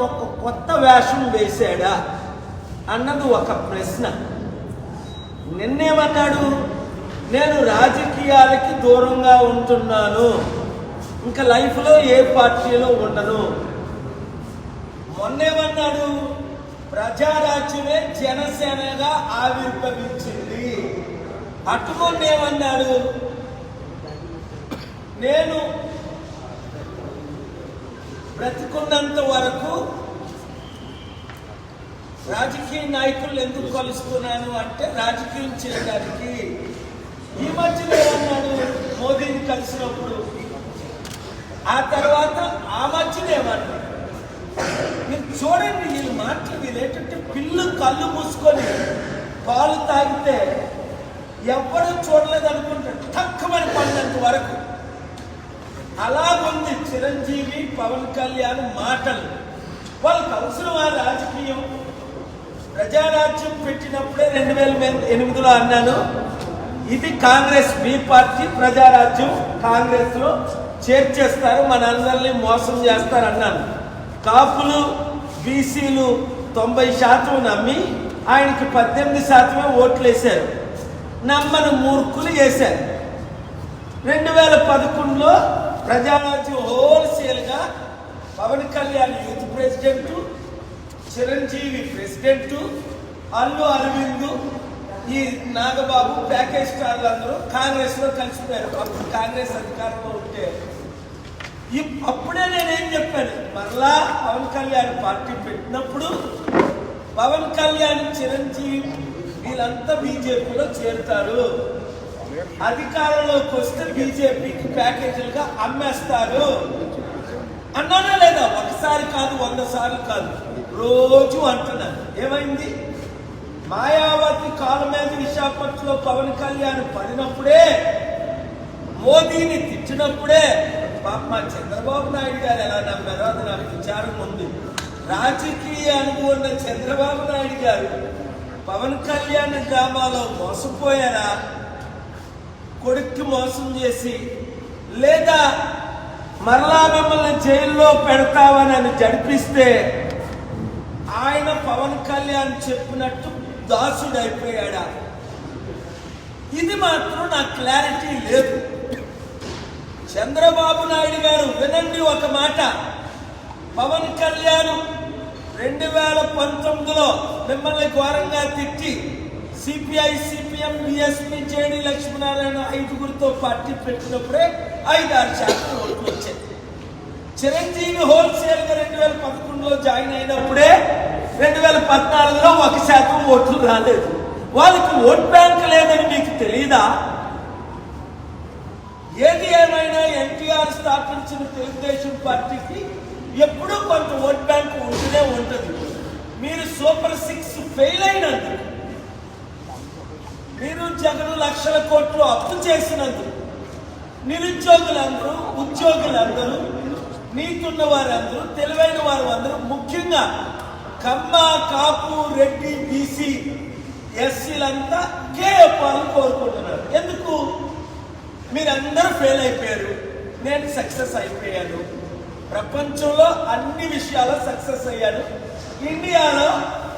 ఒక కొత్త వేషం వేశాడా అన్నది ఒక ప్రశ్న. నిన్నేమన్నాడు? నేను రాజకీయాలకి దూరంగా ఉంటున్నాను, ఇంకా లైఫ్లో ఏ పార్టీలో ఉండను. మొన్నేమన్నాడు? ప్రజారాజ్యమే జనసేనగా ఆవిర్భవించింది. అటుకొన్నేమన్నాడు? నేను బ్రతికున్నంత వరకు రాజకీయ నాయకులు ఎందుకు కలుస్తున్నాను అంటే రాజకీయం చేయడానికి. ఈ మధ్యలో ఏమన్నాడు? మోదీని కలిసినప్పుడు. ఆ తర్వాత ఆ మధ్యలో ఏమన్నాడు? మీరు చూడండి, వీళ్ళు మాటలు వీళ్ళేంటంటే పిల్లు కళ్ళు మూసుకొని పాలు తాగితే ఎవరు చూడలేదు అనుకుంటారు, తక్కువని పడినంత వరకు. అలాగుంది చిరంజీవి పవన్ కళ్యాణ్ మాటలు. వాళ్ళకి అవసరం ఆ రాజకీయం. ప్రజారాజ్యం పెట్టినప్పుడే 2008లో అన్నాను, ఇది కాంగ్రెస్ బి పార్టీ, ప్రజారాజ్యం కాంగ్రెస్ లో చేర్చేస్తారు, మనందరినీ మోసం చేస్తారు అన్నాను. కాపులు బీసీలు 90% నమ్మి ఆయనకి 18% ఓట్లు వేశారు. నమ్మని మూర్ఖులు వేశారు. 2011లో ప్రజారాజ్యం హోల్సేల్గా Pawan Kalyan youth president, Chiranjeevi president, Allu Aravind, ఈ నాగబాబు ప్యాకేజ్ స్టార్లు అందరూ కాంగ్రెస్ లో కలిసిపోయారు. అప్పుడు కాంగ్రెస్ అధికారంలో ఉంటే అప్పుడే నేనేం చెప్పాను, మరలా పవన్ కళ్యాణ్ పార్టీ పెట్టినప్పుడు పవన్ కళ్యాణ్ చిరంజీవి వీళ్ళంతా బీజేపీలో చేరుతారు, అధికారంలోకి వస్తే బీజేపీకి ప్యాకేజీలుగా అమ్మేస్తారు అన్నానా లేదా? ఒకసారి కాదు, 100 సార్లు కాదు, రోజు అంటున్నాను. ఏమైంది? మాయావతి కాలం మీద విశాఖపట్నంలో పవన్ కళ్యాణ్ పడినప్పుడే, మోదీని తిట్టినప్పుడే మా చంద్రబాబు నాయుడు గారు ఎలా నమ్మారో అది నాకు విచారం ఉంది. రాజకీయ అనుభవం ఉన్న చంద్రబాబు నాయుడు గారు పవన్ కళ్యాణ్ డ్రామాలో మోసపోయారా? కొడుక్కి మోసం చేసి, లేదా మరలా మిమ్మల్ని జైల్లో పెడతామని జడిపిస్తే ఆయన పవన్ కళ్యాణ్ చెప్పినట్టు దాసుడైపోయాడా? ఇది మాత్రం నాకు క్లారిటీ లేదు. చంద్రబాబు నాయుడు గారు వినండి ఒక మాట, పవన్ కళ్యాణ్ 2019లో మిమ్మల్ని ఘోరంగా తిట్టి CPI, CPM, BSP, JD Lakshminarayana 5గురితో పార్టీ పెట్టినప్పుడే 5-6% ఓట్లు వచ్చాయి. చిరంజీవి హోల్సేల్ గా 2011లో జాయిన్ అయినప్పుడే 2014లో 1% ఓట్లు రాలేదు. వాళ్ళకి ఓట్ బ్యాంక్ లేదని మీకు తెలీదా? ఏది ఏమైనా ఎన్టీఆర్ స్థాపించిన తెలుగుదేశం పార్టీకి ఎప్పుడూ కొంత ఓట్ బ్యాంక్ ఉంటూనే ఉంటుంది. మీరు సూపర్ 6 ఫెయిల్ అయినందుకు, మీరు జగన్ లక్షల కోట్లు అప్పు చేసినందుకు, నిరుద్యోగులందరూ, ఉద్యోగులందరూ, నీతున్న వారందరూ, తెలివైన వారు అందరూ, ముఖ్యంగా కమ్మ, కాపు, రెడ్డి, బీసీ, ఎస్సీలంతా కేపాలను కోరుకుంటున్నారు. ఎందుకు? మీరందరూ ఫెయిల్ అయిపోయారు, నేను సక్సెస్ అయిపోయాను. ప్రపంచంలో అన్ని విషయాల్లో సక్సెస్ అయ్యాను. ఇండియాలో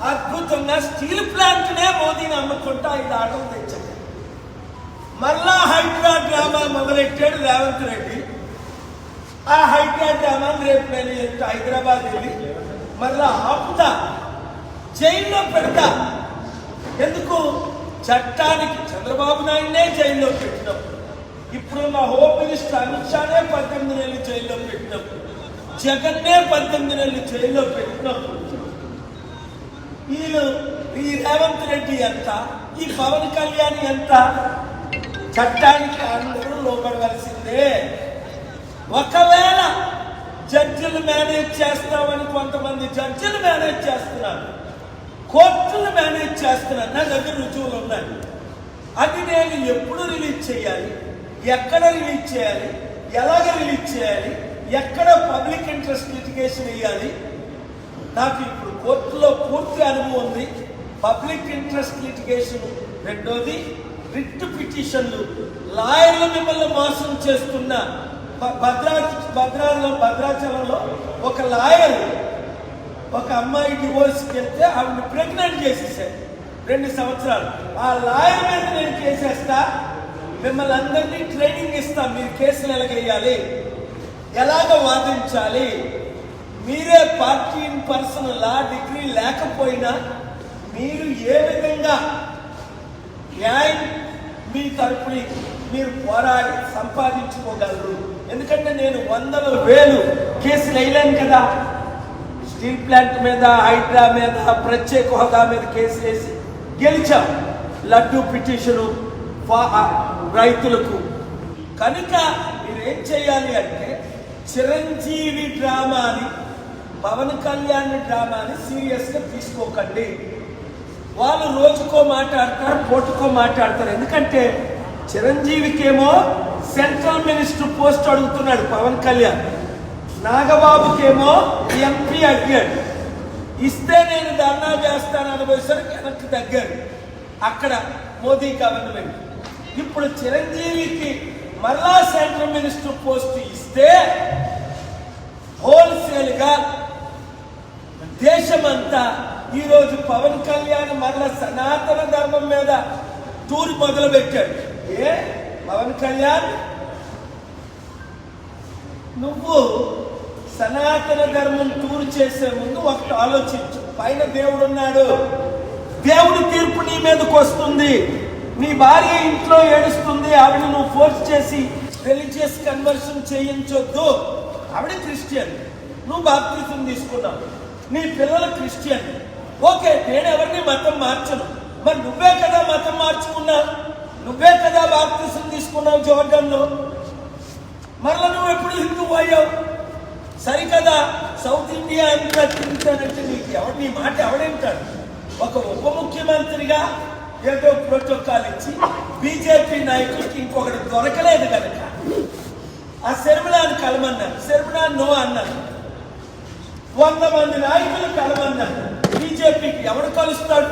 అద్భుతంగా స్టీల్ ప్లాంట్నే మోదీని అమ్ముకుంటా 5 ఆటలు తెచ్చాడు. మళ్ళా హైడ్రా డ్రామా మొదలెట్టాడు రేవంత్ రెడ్డి. ఆ హైడ్రా డ్రామాని రేపు నేను హైదరాబాద్ వెళ్ళి మళ్ళా ఆపుతా, జైల్లో పెడతా. ఎందుకు? చట్టానికి చంద్రబాబు నాయుడునే జైల్లో పెట్టినప్పుడు, ఇప్పుడు మా హోమ్ మినిస్టర్ అమిత్ షానే 18 నెలలు జైల్లో పెట్టినప్పుడు, జగన్నే 18 నెలలు జైల్లో పెట్టినప్పుడు, వీళ్ళు ఈ రేవంత్ రెడ్డి ఎంత, ఈ పవన్ కళ్యాణ్ ఎంత? చట్టానికి అందరూ లోబడవలసిందే. ఒకవేళ జడ్జిలు మేనేజ్ చేస్తామని కొంతమంది జడ్జిలు మేనేజ్ చేస్తున్నారు, కోర్టులు మేనేజ్ చేస్తున్నారు. నా దగ్గర రుజువులు ఉన్నాయి. అది నేను ఎప్పుడు రిలీజ్ చేయాలి, ఎక్కడ రిలీజ్ చేయాలి, ఎలాగ రిలీజ్ చేయాలి, ఎక్కడ పబ్లిక్ ఇంట్రెస్ట్ లిటిగేషన్ వేయాలి, నాకు ఇప్పుడు కోర్టులో పూర్తి అనుభవం ఉంది. పబ్లిక్ ఇంట్రెస్ట్ లిటిగేషన్, రెండోది రిట్ పిటిషన్లు. లాయర్లు మిమ్మల్ని మోసం చేస్తున్న భద్రాచలంలో ఒక లాయర్ ఒక అమ్మాయి డివోర్స్కి వెళ్తే ఆవిడ ప్రెగ్నెంట్ చేసేసాడు 2 సంవత్సరాలు. ఆ లాయర్ మీద నేను కేసేస్తా, మిమ్మల్ని అందరినీ ట్రైనింగ్ ఇస్తా, మీరు కేసులు ఎలాగేయాలి, ఎలాగ వాదించాలి. మీరే party in person law degree లేకపోయినా మీరు ఏ విధంగా న్యాయం మీ తరపుని మీరు పోరాడి సంపాదించుకోగలరు. ఎందుకంటే నేను 100,000 కేసులు వేయలేను కదా. స్టీల్ ప్లాంట్ మీద, హైడ్రా మీద, ప్రత్యేక హోదా మీద కేసు వేసి గెలిచాం. లడ్డూ పిటిషను రైతులకు. కనుక మీరేం చేయాలి అంటే చిరంజీవి డ్రామాని, పవన్ కళ్యాణ్ డ్రామాని సీరియస్గా తీసుకోకండి. వాళ్ళు రోజుకో మాట్లాడతారు, పూటకో మాట్లాడతారు. ఎందుకంటే చిరంజీవికేమో సెంట్రల్ మినిస్టర్ పోస్ట్ అడుగుతున్నాడు పవన్ కళ్యాణ్, నాగబాబుకేమో ఎంపీ అడిగాడు. ఇస్తే నేను ధర్నా చేస్తాను అనుభవిసరికి వెనక్కి తగ్గారు అక్కడ మోదీ గవర్నమెంట్. ఇప్పుడు చిరంజీవికి మరలా సెంట్రల్ మినిస్టర్ పోస్ట్ ఇస్తే హోల్సేల్గా దేశమంతా ఈరోజు పవన్ కళ్యాణ్ మరలా సనాతన ధర్మం మీద టూర్ మొదలు పెట్టాడు. పవన్ కళ్యాణ్, నువ్వు సనాతన ధర్మం టూర్ చేసే ముందు ఒకటి ఆలోచించు. పైన దేవుడు ఉన్నాడు, దేవుడి తీర్పు నీ మీదకి వస్తుంది. నీ భార్య ఇంట్లో ఏడుస్తుంది, ఆవిడ నువ్వు ఫోర్స్ చేసి రిలీజియస్ కన్వర్షన్ చేయించొద్దు. ఆవిడ క్రిస్టియన్, నువ్వు బాప్తిజం తీసుకున్నావు, నీ పిల్లలు క్రిస్టియన్. ఓకే, నేను ఎవరిని మతం మార్చను. మరి నువ్వే కదా మతం మార్చుకున్నావు, నువ్వే కదా బాప్తిజం తీసుకున్నావు జోర్డన్లో. మరలా నువ్వు ఎప్పుడు హిందూ అయ్యావు? సరికదా, సౌత్ ఇండియా అంతా తిరుగుతానంటే నీకు నీ మాట ఎవడేంటాడు? ఒక ఉప ముఖ్యమంత్రిగా ఏదో ప్రోటోకాల్ ఇచ్చి బీజేపీ నాయకులకి ఇంకొకటి దొరకలేదు కనుక ఆ శర్మిలాని కలమన్నారు. శర్మిలా నో అన్నారు. 100 మంది నాయకులు కలమన్నారు. బీజేపీకి ఎవడు కలుస్తాడు?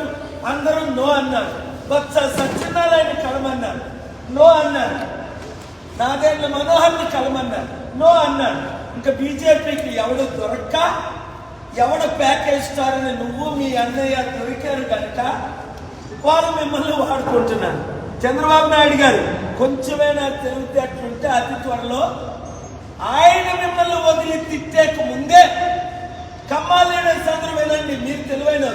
అందరూ నో అన్నారు. బొత్స సత్యనారాయణ కలమన్నారు, నో అన్నారు. నాదేంద్ర మనోహర్ని కలమన్నారు, నో అన్నారు. ఇంకా బీజేపీకి ఎవడు దొరక్క, ఎవడు ప్యాకేజ్ స్టార్ అని నువ్వు మీ అన్నయ్య దొరికారు కనుక వారు మిమ్మల్ని వాడుకుంటున్నారు. చంద్రబాబు నాయుడు గారు కొంచెమైనా తెలివితేటలుంటే అతి త్వరలో ఆయన మిమ్మల్ని వదిలి తిట్టేక ముందే కమ్మాలీడర్స్ అందరూ వినండి, మీరు తెలివైన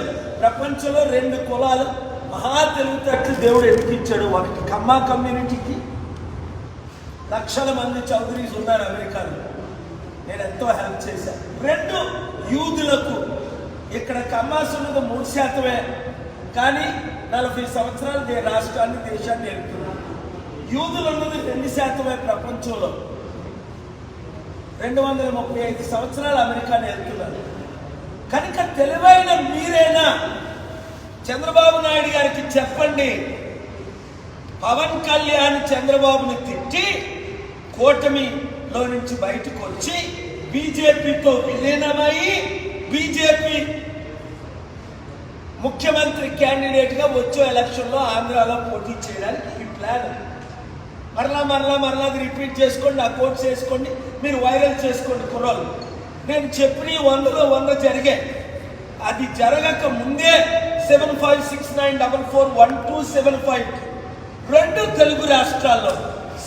ప్రపంచంలో 2 కులాలు మహా తెలివితేటలు దేవుడు ఎదిగించాడు. ఒకటి కమ్మా కమ్యూనిటీకి లక్షల మంది చౌదరీస్ ఉన్నారు అమెరికాలో, నేను ఎంతో హెల్ప్ చేశాను. 2 యూదులకు, ఇక్కడ కమ్మాస్ ఉన్నది 3%, కానీ 40 సంవత్సరాలు రాష్ట్రాన్ని దేశాన్ని వెళ్తున్నారు. యూదులు ఉన్నది 2% ప్రపంచంలో. 235 సంవత్సరాలు అమెరికాని వెళ్తున్నారు. కనుక తెలివైన మీరైనా చంద్రబాబు నాయుడు గారికి చెప్పండి, పవన్ కళ్యాణ్ చంద్రబాబుని తిట్టి కూటమిలో నుంచి బయటకు వచ్చి బీజేపీతో విలీనమై బీజేపీ ముఖ్యమంత్రి క్యాండిడేట్ గా వచ్చే ఎలక్షన్ లో ఆంధ్రాలో పోటీ చేయడానికి ఈ ప్లాన్. మరలా రిపీట్ చేసుకోండి, ఆ కోర్స్ చేసుకోండి, మీరు వైరల్ చేసుకోండి కుర్రోలు. నేను చెప్పిన 100లో 100 జరిగాయి. అది జరగక ముందే 7569441275 2 తెలుగు రాష్ట్రాల్లో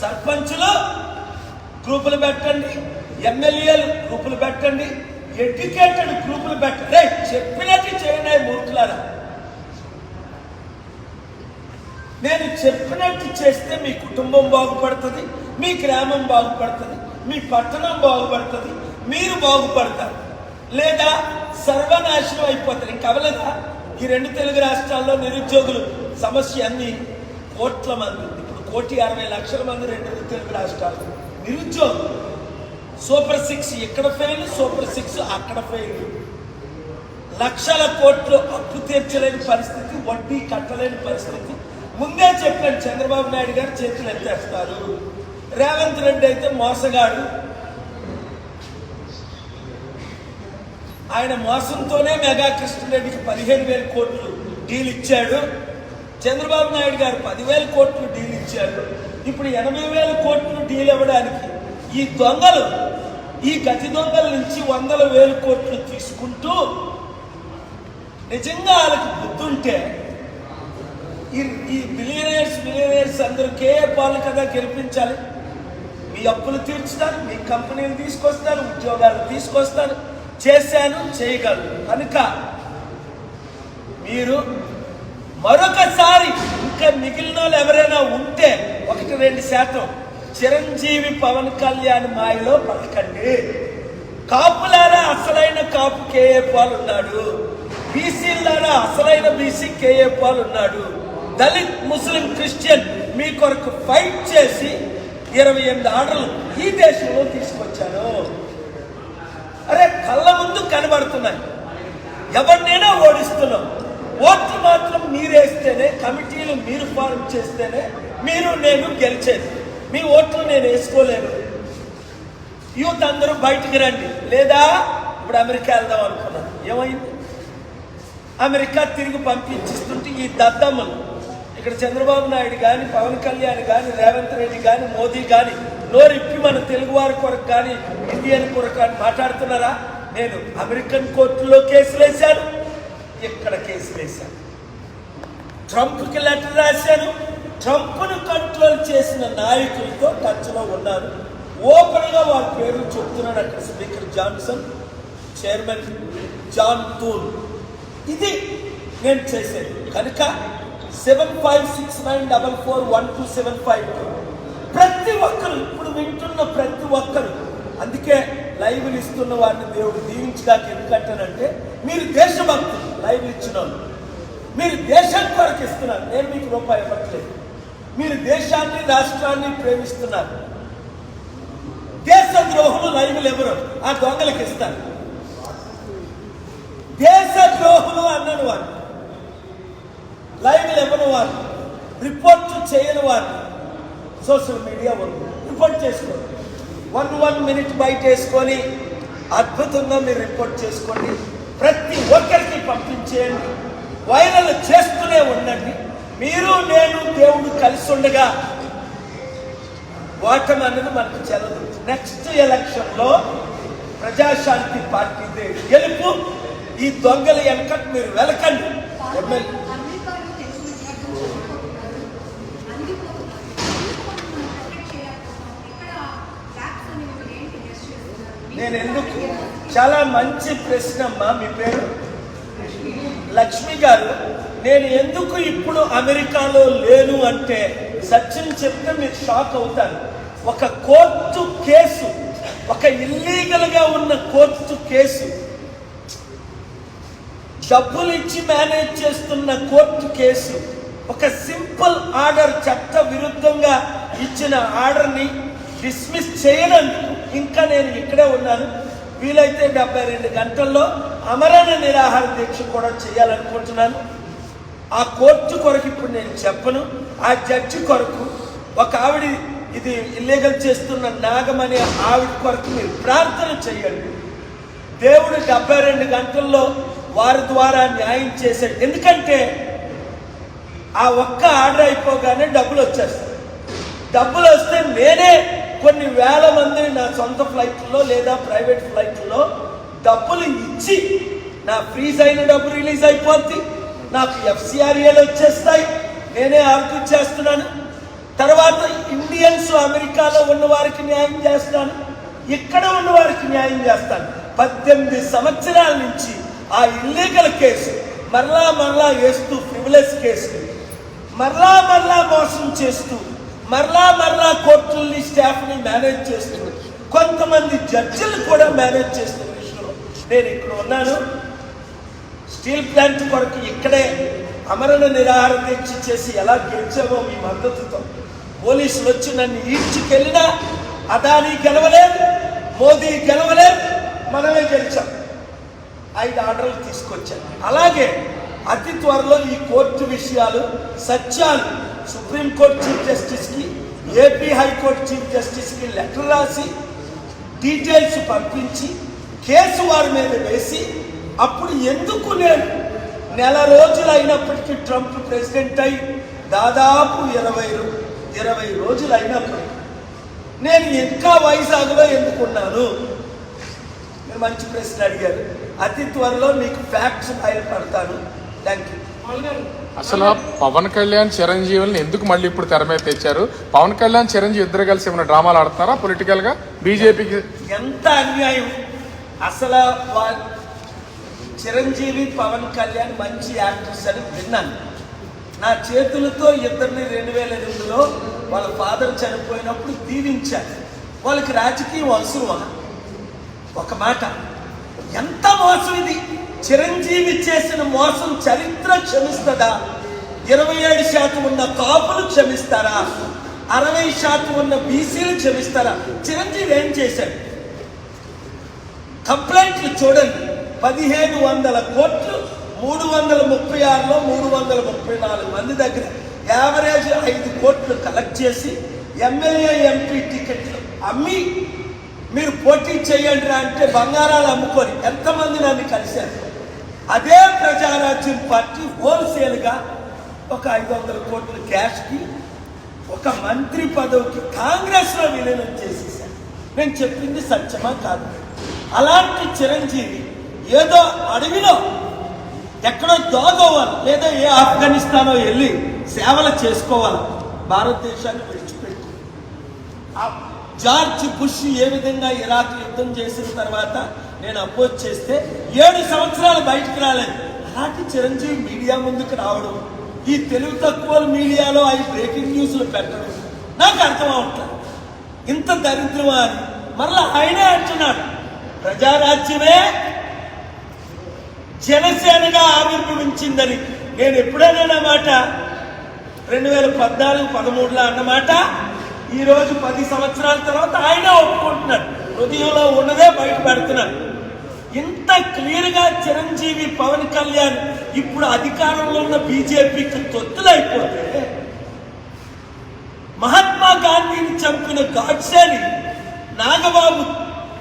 సర్పంచులు గ్రూపులు పెట్టండి, ఎమ్మెల్యేలు గ్రూపులు పెట్టండి, ఎడ్యుకేటెడ్ గ్రూపులు పెట్టండి. చెప్పినట్టు చేయండి మూర్ఖులారా. నేను చెప్పినట్టు చేస్తే మీ కుటుంబం బాగుపడుతుంది, మీ గ్రామం బాగుపడుతుంది, మీ పట్టణం బాగుపడుతుంది, మీరు బాగుపడతారు. లేదా సర్వనాశనం అయిపోతారు. ఇంకవలేదా? ఈ 2 తెలుగు రాష్ట్రాల్లో నిరుద్యోగులు సమస్య అన్ని కోట్ల మంది ఉంది. ఇప్పుడు 1,60,00,000 మంది 2 తెలుగు రాష్ట్రాలు నిరుద్యోగులు. సూపర్ 6 ఇక్కడ ఫెయిల్, సూపర్ 6 అక్కడ ఫెయిల్. లక్షల కోట్లు అప్పు తీర్చలేని పరిస్థితి, వడ్డీ కట్టలేని పరిస్థితి. ముందే చెప్పాను, చంద్రబాబు నాయుడు గారు చేతులు ఎత్తేస్తారు. రేవంత్ రెడ్డి అయితే మోసగాడు, ఆయన మోసంతోనే మెగా కృష్ణారెడ్డికి 15,000 కోట్లు డీల్ ఇచ్చాడు. చంద్రబాబు నాయుడు గారు 10,000 కోట్లు డీల్ ఇచ్చాడు. ఇప్పుడు 80,000 కోట్లు డీల్ ఇవ్వడానికి ఈ దొంగలు, ఈ గతి దొంగల నుంచి 100,000 కోట్లు తీసుకుంటూ నిజంగా వాళ్ళకి బుద్ధి ఉంటే ఈ బిలియనర్స్ అందరూ కేఏ పాలు కదా గెలిపించాలి. మీ అప్పులు తీర్చుతారు, మీ కంపెనీలు తీసుకొస్తారు, ఉద్యోగాలు తీసుకొస్తారు, చేశాను చేయగలరు. కనుక మీరు మరొకసారి ఇంకా మిగిలిన వాళ్ళు ఎవరైనా ఉంటే 1-2% చిరంజీవి పవన్ కళ్యాణ్ మాయలో పడకండి. కాపులారా అసలైన కాపు కేఏ పాల్ ఉన్నాడు, బీసీలారా అసలైన బీసీ కేఏ పాల్ ఉన్నాడు. దళిత్ ముస్లిం క్రిస్టియన్ మీ కొరకు ఫైట్ చేసి 28 ఆర్డర్లు ఈ దేశంలో తీసుకొచ్చాను. అరే కళ్ళ ముందు కనబడుతున్నాయి, ఎవరినైనా ఓడిస్తున్నాం. ఓట్లు మాత్రం మీరేస్తేనే, కమిటీలు మీరు ఫార్మ్ చేస్తేనే మీరు నేను గెలిచేది. మీ ఓట్లు నేను వేసుకోలేను. యూత్ అందరూ బయటికి రండి, లేదా ఇప్పుడు అమెరికా వెళ్దాం అనుకున్నాను. ఏమైంది? అమెరికా తిరిగి పంపించిస్తుంటే ఈ దద్దమ్మలు ఇక్కడ చంద్రబాబు నాయుడు కానీ, పవన్ కళ్యాణ్ కానీ, రేవంత్ రెడ్డి కానీ, మోదీ కానీ నోరిప్పి మన తెలుగువారి కొరకు కానీ, ఇండియన్ కొరకు కానీ మాట్లాడుతున్నారా? నేను అమెరికన్ కోర్టులో కేసులు వేశాను, ఇక్కడ కేసులు వేశాను. ట్రంప్కి లెటర్ రాశాను. ట్రంప్ను కంట్రోల్ చేసిన నాయకులతో టచ్లో ఉన్నారు. ఓపెన్గా వాళ్ళ పేర్లు చెప్తున్నాడు అక్కడ స్పీకర్ జాన్సన్, చైర్మన్ జాన్ తూన్. ఇది నేను చేసేది. కనుక 7569441275 ప్రతి ఒక్కరు ఇప్పుడు వింటున్న ప్రతి ఒక్కరు, అందుకే లైవ్లు ఇస్తున్న వారిని దేవుడు దీవించడానికి. ఎందుకంటానంటే మీరు దేశభక్తులు. లైవ్లు ఇచ్చిన వాళ్ళు మీరు దేశం కొరకు ఇస్తున్నారు. నేను మీకు రూపాయి ఇవ్వట్లేదు. మీరు దేశాన్ని రాష్ట్రాన్ని ప్రేమిస్తున్నారు. దేశ ద్రోహులు లైవ్లు ఎవరు? ఆ దొంగలకు ఇస్తారు. దేశ ద్రోహులు అన్నాడు వారు, లైవ్లు ఇవ్వని వారు, రిపోర్ట్ చేయని వారు సోషల్ మీడియా వాళ్ళు రిపోర్ట్ చేసుకోండి. 1 minute బయట వేసుకొని అద్భుతంగా మీరు రిపోర్ట్ చేసుకోండి. ప్రతి ఒక్కరికి పంపించేయండి. వైరల్ చేస్తూనే ఉండండి. మీరు నేను దేవుడు కలిసి ఉండగా ఓటమి అనేది మనకు చెల్లదు. నెక్స్ట్ ఎలక్షన్లో ప్రజాశాంతి పార్టీ గెలుపు. ఈ దొంగల వెనకటి మీరు వెలకండి. నేను ఎందుకు, చాలా మంచి ప్రశ్న అమ్మా. మీ పేరు లక్ష్మి గారు. నేను ఎందుకు ఇప్పుడు అమెరికాలో లేను అంటే సత్యం చెప్తే మీరు షాక్ అవుతారు. ఒక కోర్టు కేసు, ఒక ఇల్లీగల్గా ఉన్న కోర్టు కేసు, డబ్బులు ఇచ్చి మేనేజ్ చేస్తున్న కోర్టు కేసు, ఒక సింపుల్ ఆర్డర్ చట్ట విరుద్ధంగా ఇచ్చిన ఆర్డర్ని డిస్మిస్ చేయనందుకు ఇంకా నేను ఇక్కడే ఉన్నాను. వీలైతే 72 గంటల్లో అమరణ నిరాహార దీక్ష కూడా చేయాలనుకుంటున్నాను. ఆ కోర్టు కొరకు ఇప్పుడు నేను చెప్పను. ఆ జడ్జి కొరకు, ఒక ఆవిడ ఇది ఇల్లీగల్ చేస్తున్న నాగమనే ఆవిడ కొరకు మీరు ప్రార్థన చేయండి. దేవుడు 72 గంటల్లో వారి ద్వారా న్యాయం చేశాడు. ఎందుకంటే ఆ ఒక్క ఆర్డర్ అయిపోగానే డబ్బులు వచ్చేస్తాయి. డబ్బులు వస్తే నేనే కొన్ని వేల మందిని నా సొంత ఫ్లైట్లో లేదా ప్రైవేట్ ఫ్లైట్లో డబ్బులు ఇచ్చి, నా ఫ్రీజ్ అయిన డబ్బు రిలీజ్ అయిపోద్ది, నాకు FCRAలు వచ్చేస్తాయి, నేనే ఆర్గ్యూ చేస్తున్నాను. తర్వాత ఇండియన్స్ అమెరికాలో ఉన్న వారికి న్యాయం చేస్తాను, ఇక్కడ ఉన్న వారికి న్యాయం చేస్తాను. 18 సంవత్సరాల నుంచి ఆ ఇల్లీగల్ కేసు మరలా వేస్తూ, ఫ్రివిలెస్ కేసు మరలా మోసం చేస్తూ, మరలా కోర్టుల్ని స్టాఫ్ని మేనేజ్ చేస్తూ, కొంతమంది జడ్జిలు కూడా మేనేజ్ చేస్తున్న విషయంలో నేను ఇక్కడ ఉన్నాను. స్టీల్ ప్లాంట్ కొరకు ఇక్కడే అమరణ నిరాహార దీక్ష చేసి ఎలా గెలిచామో మీ మద్దతుతో, పోలీసులు వచ్చి నన్ను ఈడ్చుకెళ్ళినా అదానీ గెలవలేదు, మోదీ గెలవలేదు, మనమే గెలిచాం. 5 ఆర్డర్లు తీసుకొచ్చాను. అలాగే అతి త్వరలో ఈ కోర్టు విషయాలు, సత్యాలు సుప్రీంకోర్టు చీఫ్ జస్టిస్కి, ఏపీ హైకోర్టు చీఫ్ జస్టిస్కి లెటర్ రాసి డీటెయిల్స్ పంపించి కేసు వారి మీద వేసి, అప్పుడు ఎందుకు నేను నెల రోజులు అయినప్పటికీ ట్రంప్ ప్రెసిడెంట్ అయి దాదాపు 20 రోజులు అయినప్పటికీ నేను ఇంకా వైజాగ్లో ఎందుకున్నాను? మీరు మంచి ప్రశ్న అడిగారు. అతి త్వరలో మీకు ఫ్యాక్ట్స్ బయలుపడతాను. Thank you. అసలు పవన్ కళ్యాణ్ చిరంజీవుల్ని ఎందుకు మళ్ళీ ఇప్పుడు తెర మీద తెచ్చారు? పవన్ కళ్యాణ్ చిరంజీవి ఇద్దరు కలిసి ఏమైనా డ్రామాలు ఆడుతున్నారా పొలిటికల్ గా? బీజేపీకి ఎంత అన్యాయం అసలు. చిరంజీవి పవన్ కళ్యాణ్ మంచి యాక్టర్స్ అని విన్నాను. నా చేతులతో ఇద్దరిని 2008లో వాళ్ళ ఫాదర్ చనిపోయినప్పుడు దీవించాను. వాళ్ళకి రాజకీయం అవసరమా? ఒక మాట, ఎంత మోసం ఇది! చిరంజీవి చేసిన మోసం చరిత్ర క్షమిస్తుందా? 27% ఉన్న కాపులు క్షమిస్తారా? 60% ఉన్న బీసీలు క్షమిస్తారా? చిరంజీవి ఏం చేశాడు? కంప్లైంట్లు చూడండి, 1500 కోట్లు 336లో 334 మంది దగ్గర యావరేజ్ 5 కోట్లు కలెక్ట్ చేసి ఎమ్మెల్యే ఎంపీ టికెట్లు అమ్మి మీరు పోటీ చేయండి అంటే బంగారాలు అమ్ముకొని ఎంతమంది నన్ను కలిశారు. అదే ప్రజారాజ్యం పార్టీ హోల్సేల్గా ఒక 500 కోట్ల క్యాష్కి ఒక మంత్రి పదవికి కాంగ్రెస్లో విలీనం చేసేసారు. నేను చెప్పింది సత్యమా కాదు? అలాంటి చిరంజీవి ఏదో అడవిలో ఎక్కడో దోగోవాలి, లేదా ఏ ఆఫ్ఘనిస్తానో వెళ్ళి సేవలు చేసుకోవాలి. భారతదేశాన్ని విడిచిపెట్టి జార్జ్ బుష్ ఏ విధంగా ఇరాక్ యుద్ధం చేసిన తర్వాత నేను అపోజ్ చేస్తే 7 సంవత్సరాలు బయటకు రాలేదు. అలాంటి చిరంజీవి మీడియా ముందుకు రావడం, ఈ తెలుగు తక్కువ మీడియాలో అవి బ్రేకింగ్ న్యూస్లు పెట్టడం నాకు అర్థం అవట్లేదు. ఇంత దరిద్రమా అని మరలా ఆయనే అంటున్నాడు, ప్రజారాజ్యమే జనసేనగా ఆవిర్భవించిందని. నేను ఎప్పుడైనా మాట 2014-13లో అన్నమాట ఈరోజు 10 సంవత్సరాల తర్వాత ఆయన ఒప్పుకుంటున్నాడు. హృదయంలో ఉన్నదే బయట పెడుతున్నాడు. ఇంత క్లియర్గా చిరంజీవి పవన్ కళ్యాణ్ ఇప్పుడు అధికారంలో ఉన్న బీజేపీకి తొత్తులైపోతే, మహాత్మా గాంధీని చంపిన గాడ్సేని నాగబాబు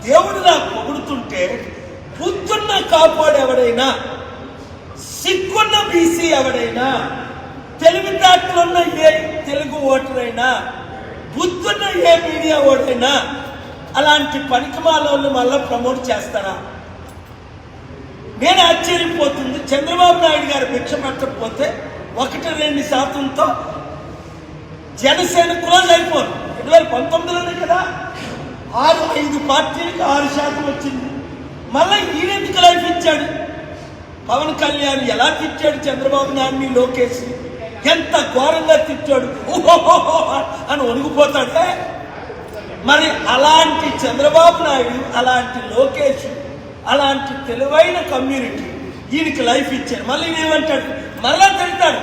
దేవుడిలా పొగుడుతుంటే, బుద్ధున్న కాపాడు ఎవడైనా, సిగ్గున్న బీసీ ఎవడైనా, తెలివితేటలున్న ఏ తెలుగు ఓటరైనా, బుద్ధున్న ఏ మీడియా ఓటైనా అలాంటి పనికిమాలను మళ్ళీ ప్రమోట్ చేస్తారా? నేను ఆశ్చర్యపోతుంది. చంద్రబాబు నాయుడు గారు భిక్ష పట్టకపోతే 1-2% జనసేన క్లోజ్ అయిపోరు. 2019లోనే కదా 5 పార్టీలకు 6% వచ్చింది. మళ్ళీ ఈయనెందుకు లైఫ్ ఇచ్చాడు? పవన్ కళ్యాణ్ ఎలా తిట్టాడు చంద్రబాబు నాయుడిని, లోకేష్ ఎంత ఘోరంగా తిట్టాడు, ఓహో అని వణిగిపోతాడే. మరి అలాంటి చంద్రబాబు నాయుడు, అలాంటి లోకేష్, అలాంటి తెలివైన కమ్యూనిటీ ఈయనకి లైఫ్ ఇచ్చాడు. మళ్ళీ ఏమంటాడు? మళ్ళా తిడతాడు,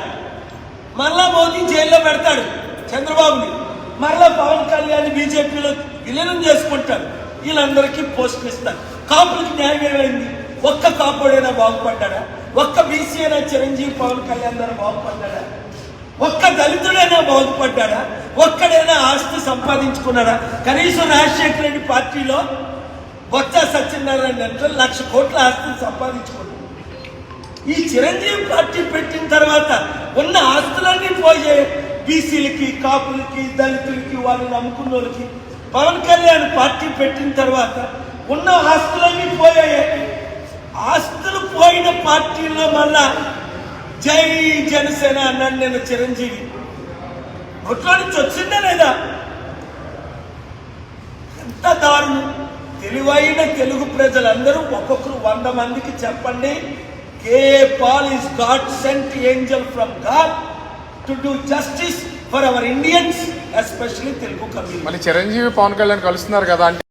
మళ్ళా మోదీ జైల్లో పెడతాడు చంద్రబాబుని, మరలా పవన్ కళ్యాణ్ బీజేపీలో విలీనం చేసుకుంటాడు. వీళ్ళందరికీ పోస్టులు ఇస్తారు. కాపులకు న్యాయం ఏమైంది? ఒక్క కాపుడైనా బాగుపడ్డా? ఒక్క బీసీ అయినా చిరంజీవి పవన్ కళ్యాణ్ ద్వారా బాగుపడ్డా? ఒక్క దళితుడైనా బాగుపడ్డా? ఒక్కడైనా ఆస్తి సంపాదించుకున్నాడా? కనీసం రాజశేఖర రెడ్డి పార్టీలో బొత్స సత్యనారాయణ అంటే 1,00,000 కోట్ల ఆస్తిని సంపాదించుకున్నాడు. ఈ చిరంజీవి పార్టీ పెట్టిన తర్వాత ఉన్న ఆస్తులన్నీ పోయాయి. బీసీలకి, కాపులకి, దళితులకి, వాళ్ళు నమ్ముకున్న వాళ్ళకి. పవన్ కళ్యాణ్ పార్టీ పెట్టిన తర్వాత ఉన్న ఆస్తులన్నీ పోయాయి. ఆస్తులు పోయిన పార్టీల్లో మళ్ళా జై జనసేన అన్నాడు నేను చిరంజీవి. నోట్లో నుంచి వచ్చిందా లేదా? ఎంత దారుణం! తెలివైన తెలుగు ప్రజలందరూ ఒక్కొక్కరు 100 మందికి చెప్పండి, K A Paul is God sent angel from God to do justice for our Indians, especially Telugu community. మళ్ళీ చిరంజీవి పవన్ కళ్యాణ్ కలుస్తున్నారు కదా అంటే